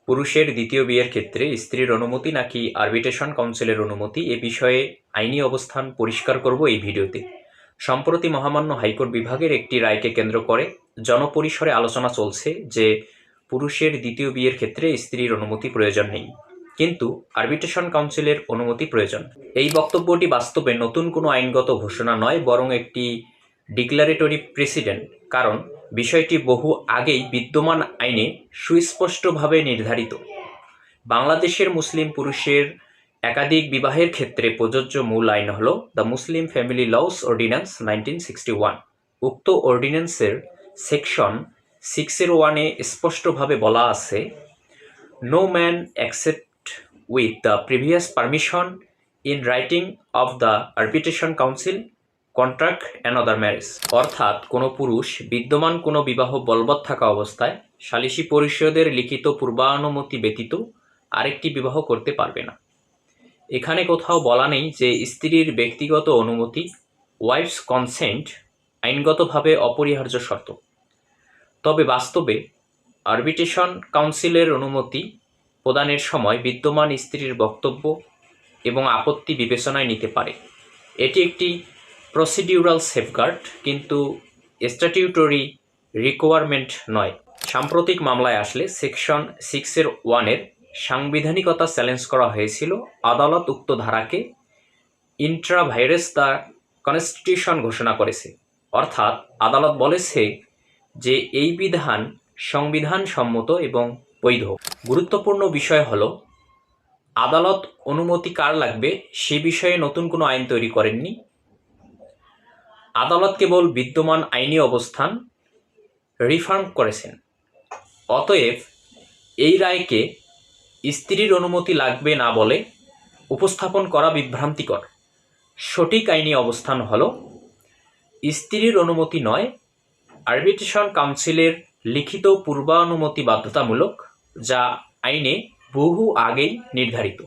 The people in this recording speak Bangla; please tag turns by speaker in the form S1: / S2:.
S1: পুরুষের দ্বিতীয় বিয়ের ক্ষেত্রে স্ত্রীর অনুমতি নাকি আরবিট্রেশন কাউন্সিলের অনুমতি এ বিষয়ে আইনি অবস্থান পরিষ্কার করব এই ভিডিওতে। সম্প্রতি মহামান্য হাইকোর্ট বিভাগের একটি রায়কে কেন্দ্র করে জনপরিসরে আলোচনা চলছে যে পুরুষের দ্বিতীয় বিয়ের ক্ষেত্রে স্ত্রীর অনুমতি প্রয়োজন নেই, কিন্তু আরবিট্রেশন কাউন্সিলের অনুমতি প্রয়োজন। এই বক্তব্যটি বাস্তবে নতুন কোনো আইনগত ঘোষণা নয়, বরং একটি ডিক্লারেটরি প্রেসিডেন্ট, কারণ বিষয়টি বহু আগেই বিদ্যমান আইনে সুস্পষ্টভাবে নির্ধারিত। বাংলাদেশের মুসলিম পুরুষের একাধিক বিবাহের ক্ষেত্রে প্রযোজ্য মূল আইন হল the Muslim family laws ordinance 1961। উক্ত অর্ডিন্যান্সের সেকশন 6(1) স্পষ্টভাবে বলা আছে, no man except with the previous permission in writing of the arbitration council contract another marriage. অর্থাৎ কোনো পুরুষ বিদ্যমান কোনো বিবাহ বলবৎ থাকা অবস্থায় সালিসি পরিষদের লিখিত পূর্বানুমতি ব্যতীত আরেকটি বিবাহ করতে পারবে না। এখানে কোথাও বলা নেই যে স্ত্রীর ব্যক্তিগত অনুমতি, ওয়াইফস কনসেন্ট, আইনগতভাবে অপরিহার্য শর্ত। তবে বাস্তবে আরবিট্রেশন কাউন্সিলের অনুমতি প্রদানের সময় বিদ্যমান স্ত্রীর বক্তব্য এবং আপত্তি বিবেচনায় নিতে পারে। এটি একটি প্রসিডিউরাল সেফগার্ড, কিন্তু স্ট্যাটিউটরি রিকোয়ারমেন্ট নয়। সাম্প্রতিক মামলায় আসলে সেকশন 6(1) সাংবিধানিকতা চ্যালেঞ্জ করা হয়েছিল। আদালত উক্ত ধারাকে ইন্ট্রা ভাইরাস দ্য কনস্টিটিউশন ঘোষণা করেছে। অর্থাৎ আদালত বলেছে যে এই বিধান সংবিধান সম্মত এবং বৈধ। গুরুত্বপূর্ণ বিষয় হলো, আদালত অনুমতি কার লাগবে সে বিষয়ে নতুন কোনো আইন তৈরি করেননি। আদালত কেবল বিদ্যমান আইনি অবস্থান রিফার্ম করেছেন। অতএব এই রায়কে স্ত্রীর অনুমতি লাগবে না বলে উপস্থাপন করা বিভ্রান্তিকর। সঠিক আইনি অবস্থান হল স্ত্রীর অনুমতি নয়, আরবিট্রেশন কাউন্সিলের লিখিত পূর্বানুমতি বাধ্যতামূলক, যা আইনে বহু আগেই নির্ধারিত।